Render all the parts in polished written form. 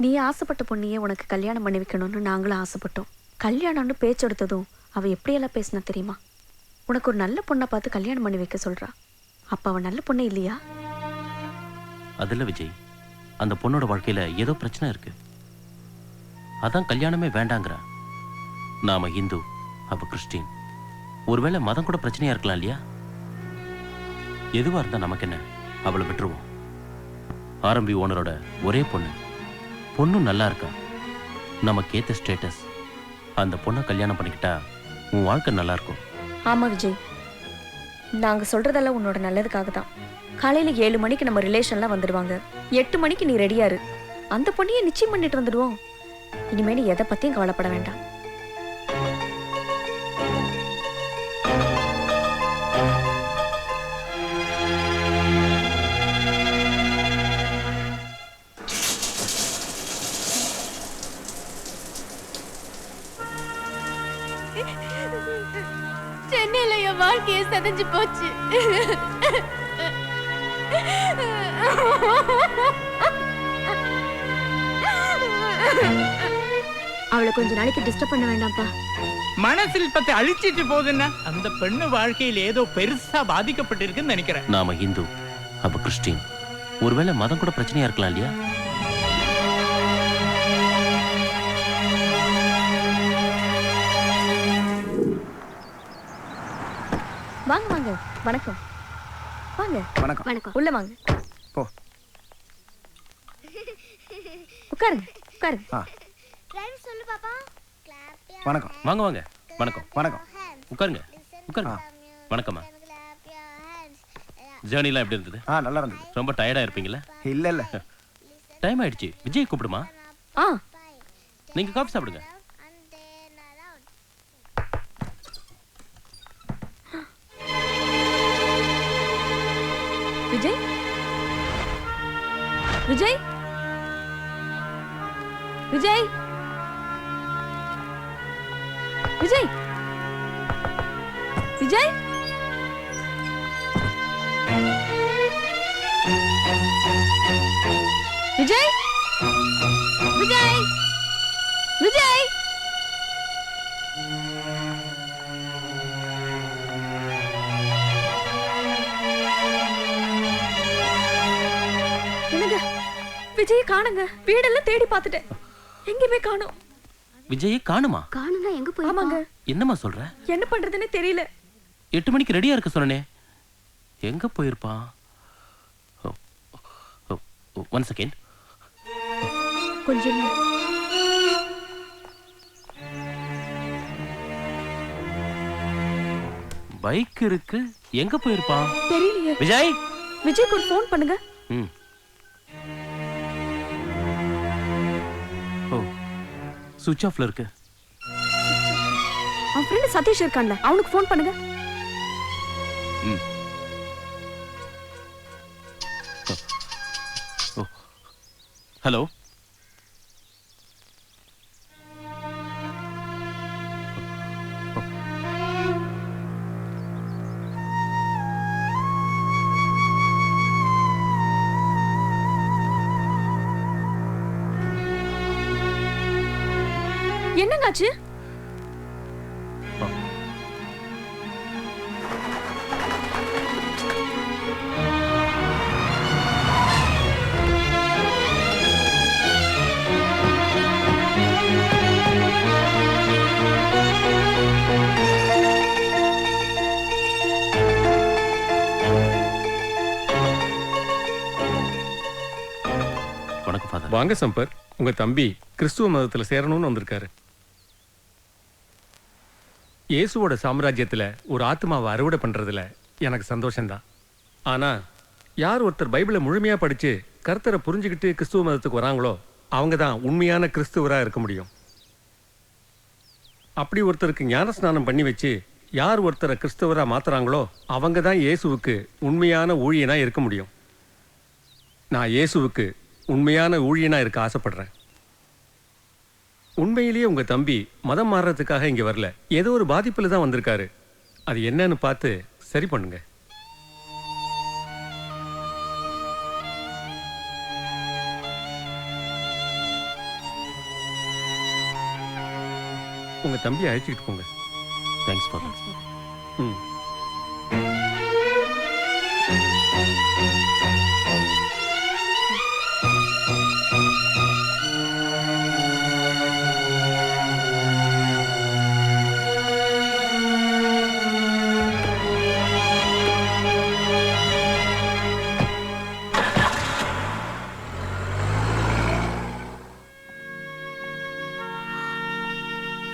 நீ ஆசைப்பட்ட பொண்ணையே உனக்கு கல்யாணம் பண்ணி வைக்கணும்னு நாங்களும் ஆசைப்பட்டோம். கல்யாணம்னு பேச்செடுத்ததும் அவ எப்படியெல்லாம் பேசினா தெரியுமா? உனக்கு ஒரு நல்ல பொண்ணை பார்த்து கல்யாணம் பண்ணி வைக்க சொல்றா. அப்ப அவன் நல்ல பொண்ணே இல்லையா? அதில்ல விஜய், அந்த பொண்ணோட வாழ்க்கையில ஏதோ பிரச்சனை இருக்கு. அதான் கல்யாணமே வேண்டாங்கிறா. நாம இந்து, அவ கிறிஸ்டின். ஒருவேளை மதம் கூட பிரச்சனையா இருக்கலாம் இல்லையா? எதுவா இருந்தா நமக்கு என்ன, அவளை விட்டுருவோம். ஆரம்பி ஓனரோட ஒரே பொண்ணும் நல்லா இருக்கா. நமக்கு ஏத்த ஸ்டேட்டஸ். அந்த பொண்ணை கல்யாணம் பண்ணிக்கிட்டா உன் வாழ்க்கை நல்லா இருக்கும். ஆமா விஜய், நாங்க சொல்றதெல்லாம் உன்னோட நல்லதுக்காக தான். காலையில 7 மணிக்கு நம்ம ரிலேஷன்லாம் வந்துடுவாங்க. 8 மணிக்கு நீ ரெடியா இரு. அந்த பொண்ணையே நிச்சயம் பண்ணிட்டு வந்துடுவோம். இனிமேல் எதை பத்தியும் கவலைப்பட வேண்டாம். சென்னையில என் வாழ்க்கையை சதைஞ்சு போச்சு. அவளை கொஞ்ச நாளைக்கு டிஸ்டர்ப் பண்ண வேண்டாம்ப்பா. மனசில் பத்தி அழிச்சிட்டு போகுதுன்னா அந்த பெண்ணு வாழ்க்கையில் ஏதோ பெருசா பாதிக்கப்பட்டிருக்குன்னு நினைக்கிறேன். நாம இந்து, அவ கிறிஸ்டின். ஒருவேளை மதம் கூட பிரச்சனையா இருக்கலாம் இல்லையா? வாங்க வாங்க. வணக்கம். வாங்க. வணக்கம். வணக்கம். உள்ள வாங்க. போ. உட்காருங்க உட்காருங்க. சொல்லு பாப்பா. வணக்கம். வாங்க வாங்க. வணக்கம். வணக்கம். உட்காருங்க உட்காருங்க. வணக்கம்மா. ஜேர்னிலாம் எப்படி இருந்தது? நல்லா இருந்தது. ரொம்ப டயர்டா இருப்பீங்களா? இல்ல இல்ல, டைம் ஆயிடுச்சு. விஜய் கூப்பிடுமா? ஆ, நீங்க காஃபி சாப்பிடுங்க. விஜய் விஜய் விஜய் விஜய் விஜய் விஜய் விஜய் விஜய் என்னங்க, விஜய் காணுங்க. வீடெல்லாம் தேடி பார்த்துட்டேன், எங்கேயுமே காணோம். விஜயை காணுமா? காணுனா எங்க போய்? ஆமாங்க, என்னம்மா சொல்ற? என்ன பண்றதுன்னு தெரியல. 8 மணிக்கு ரெடியா இருக்க சொன்னனே, எங்க போயிருப்பான்? One second. கொஞ்சம் பைக் இருக்கு, எங்க போயிருப்பான்? தெரியலையே. விஜய், விஜய்க்கு ஒரு ஃபோன் பண்ணுங்க. ஓ, சுவிட்ச் ஆஃப்ல இருக்கு. அவன் ஃப்ரெண்ட் சதீஷ் இருக்கான்ல, அவனுக்கு ஃபோன் பண்ணுங்க. ஹலோ. என்னங்காச்சு? வாங்க சம்பர், உங்க தம்பி கிறிஸ்துவ மதத்துல சேரணும்னு வந்திருக்காரு. இயேசுவோட சாம்ராஜ்யத்துல ஒரு ஆத்மாவை அறுவடை பண்றதுல எனக்கு சந்தோஷம்தான். ஆனா யார் ஒருத்தர் பைபிளை முழுமையா படிச்சு கர்த்தரை புரிஞ்சுக்கிட்டு கிறிஸ்துவ மதத்துக்கு வராங்களோ அவங்க தான் உண்மையான கிறிஸ்துவரா இருக்க முடியும். அப்படி ஒருத்தருக்கு ஞான ஸ்நானம் பண்ணி வச்சு யார் ஒருத்தரை கிறிஸ்துவரா மாத்துறாங்களோ அவங்க தான் இயேசுவுக்கு உண்மையான ஊழியனா இருக்க முடியும். நான் இயேசுவுக்கு உண்மையான ஊழியனா இருக்க ஆசைப்படுறேன். உண்மையிலேயே உங்க தம்பி மதம் மாறுறதுக்காக இங்க வரல, ஏதோ ஒரு பாதிப்புல தான் வந்திருக்காரு. அது என்னன்னு பார்த்து சரி பண்ணுங்க. உங்க தம்பியை அழைச்சிக்கிட்டு போங்க. Thanks father. ம்.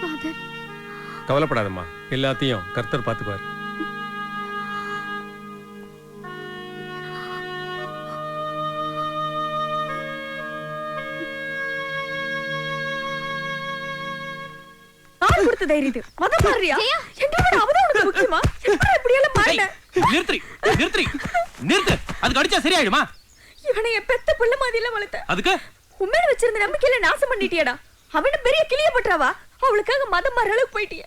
ஃபாதர், கவலைப்படாதம்மா, எல்லாத்தையும் கர்த்தர் பார்த்துக்குவார். யார் கொடுத்த தைரியது? மதம் மாறியா? எங்க விட அவதான் உனக்கு முக்கியமா? எப்படா இப்படி எல்லாம் மாறின? நிறுத்து நிறுத்து நிறுத்து. அதுக்கு அடிச்சா சரியாயிடுமா? இவனை என் பெத்த புள்ள மாதிரில வளர்த்த. அதுக்கு உண்மையில வச்சிருந்த நம்பிக்கையில நாசம் பண்ணிட்டியடா. அவன பெரிய கிளிய பண்றவா? அவளுக்காக மதம் மாற அளவுக்கு போயிட்டிய.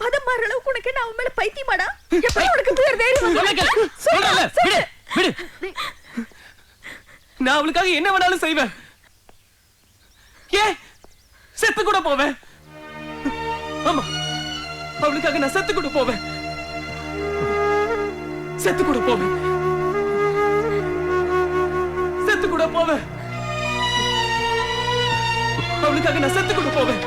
மதம் மாற அளவுக்கு உனக்கு என்ன அவன் மேல பைத்தியமாடா? எப்படி உனக்கு பேர் தைரியம் வந்து? சொல்றல விடு விடு. நான் அவளுக்காக என்ன வேணாலும் செய்வேன். ஏ செத்து கூட போவேன். ஆமா, அவளுக்காக நான் செத்து கூட போவேன். செத்து கூட போவேன். செத்து கூட போவேன். அவளுக்காக நான் செத்து கூட போவேன்.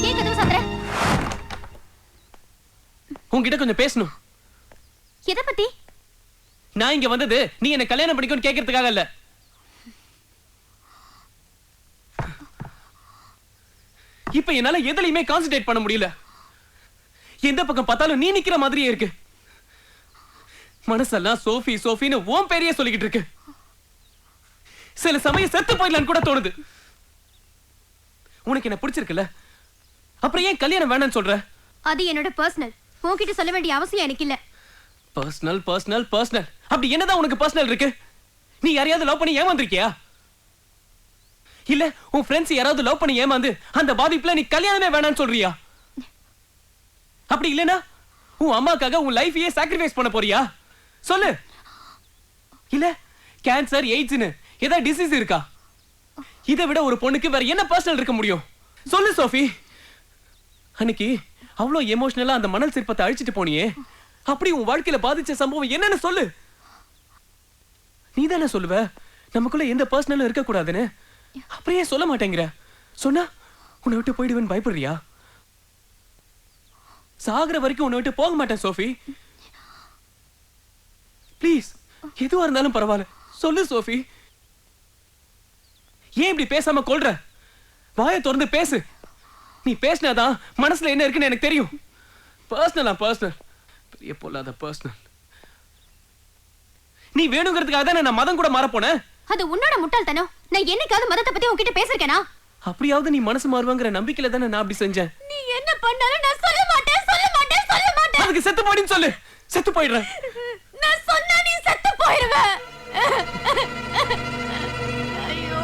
ஏன் கதவு சாத்துற? உன்கிட்ட கொஞ்சம் பேசணும். எதை பத்தி? நான் இங்க வந்தது நீ என்ன கல்யாணம் பண்ணிக்கணும்னு கேட்கறதுக்காக இல்ல. இப்ப என்னால எதுலயுமே கான்சென்ட்ரேட் பண்ண முடியல. எந்த பக்கம் பார்த்தாலும் நீ நிக்கிற மாதிரியே இருக்கு. மனசெல்லாம் சோஃபி சோஃபின்னு ஓம் பேரையே சொல்லிக்கிட்டு இருக்கு. சில சமயம் செத்து போயிடலான்னு கூட தோணுது. உனக்கு என்ன பிடிச்சிருக்குல்ல, அப்புறம் ஏன் கல்யாணம் வேணாம்னு சொல்ற? அது என்னோட பர்சனல். உன்கிட்ட சொல்ல வேண்டிய அவசியம் எனக்கு இல்ல. பர்சனல் பர்சனல் பர்சனல் அப்படி என்னதான் உனக்கு பர்சனல் இருக்கு? நீ யாரையாவது லவ் பண்ணி ஏமாந்திருக்கியா? இல்ல உன் ஃப்ரெண்ட்ஸ் யாராவது லவ் பண்ணி ஏமாந்து அந்த பாதிப்புல நீ கல்யாணமே வேணாம்னு சொல்றியா? அப்படி இல்லனா உன் அம்மாக்காக உன் லைஃபையே சாக்ரிஃபைஸ் பண்ண போறியா? சொல்லு. இல்ல கேன்சர் எய்ட்ஸ்னு ஏதாவது டிசீஸ் இருக்கா? இதை விட ஒரு பொண்ணுக்கு வேற என்ன பர்சனல் இருக்க முடியும்? சொல்லு சோஃபி. அன்னைக்கு அவ்வளோ எமோஷனலா அந்த மணல் சிற்பத்தை அழிச்சிட்டு போனியே, அப்படி உன் வாழ்க்கையில பாதிச்ச சம்பவம் என்னன்னு சொல்லு. நீ தானே சொல்லுவ நமக்குள்ள எந்த பர்சனலும் இருக்க கூடாதுன்னு. அப்படியே சொல்ல மாட்டேங்கிற. சொன்னா உன்னை விட்டு போயிடுவேன்னு பயப்படுறியா? சாகுற வரைக்கும் உன்னை விட்டு போக மாட்டேன் சோஃபி. ப்ளீஸ், எதுவா இருந்தாலும் பரவாயில்ல, சொல்லு சோஃபி. ஏன் இப்படி பேசாம கொள்ற? வாயை திறந்து பேசு. நீ பேசினாதான் மனசுல என்ன இருக்குன்னு எனக்கு தெரியும். பர்சனலா பர்சனல், பெரிய பொல்லாத பர்சனல். நீ வேணுங்கிறதுக்காக தான் நான் மதம் கூட மாற போனேன். அது உன்னோட முட்டாள்தனம். நான் என்னைக்காவது மதத்தை பத்தி உன்கிட்ட பேசிருக்கேனா? அப்படியாவது நீ மனசு மாறுவாங்கிற நம்பிக்கையில தானே நான் அப்படி செஞ்சேன். நீ என்ன பண்ணாலும் நான் சொல்ல மாட்டேன், சொல்ல மாட்டேன், சொல்ல மாட்டேன். அதுக்கு செத்து போடின்னு சொல்லு. செத்து போயிடுறேன். நான் சொன்னா நீ செத்து போயிடுவ. ஐயோ.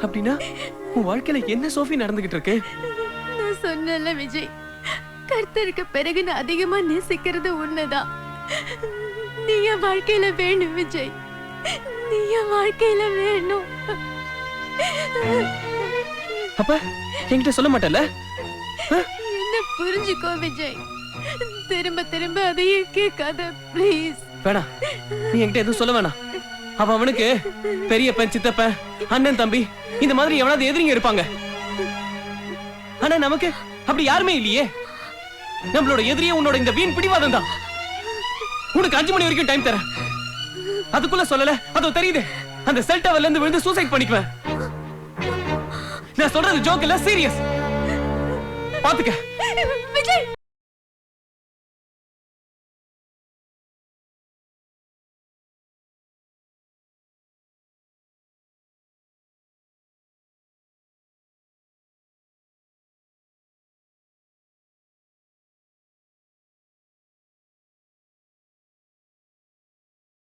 அப்படின்னா உன் வாழ்க்கையில என்ன சோஃபி நடந்துகிட்டு இருக்கு? நான் சொன்னல விஜய், கர்த்தருக்கு பிறகு நான் அதிகமா நேசிக்கிறது உன்னதான். நீ என் வாழ்க்கையில வேணும் விஜய், நீ என் வாழ்க்கையில வேணும். அப்ப என்கிட்ட சொல்ல மாட்டல? என்ன புரிஞ்சுக்கோ விஜய், திரும்ப திரும்ப அதையே கேட்காத ப்ளீஸ். வேணாம், நீ என்கிட்ட எதுவும் சொல்ல வேணாம். அவனுக்கு பெரியப்பன், சித்தப்பன், அண்ணன், தம்பி இந்த மாதிரி எவனாவது எதிரிங்க இருப்பாங்க. ஆனா நமக்கு அப்படி யாருமே இல்லையே. நம்மளோட எதிரியே உன்னோட இந்த வீண் பிடிவாதம் தான். உனக்கு 5 மணி வரைக்கும் டைம் தரேன். அதுக்குள்ள சொல்லல, அதோ தெரியுது, அந்த செல் டவர்ல இருந்து விழுந்து சூசைட் பண்ணிக்குவேன். நான் சொல்றது ஜோக் இல்ல, சீரியஸ். பாத்துக்க விஜய்.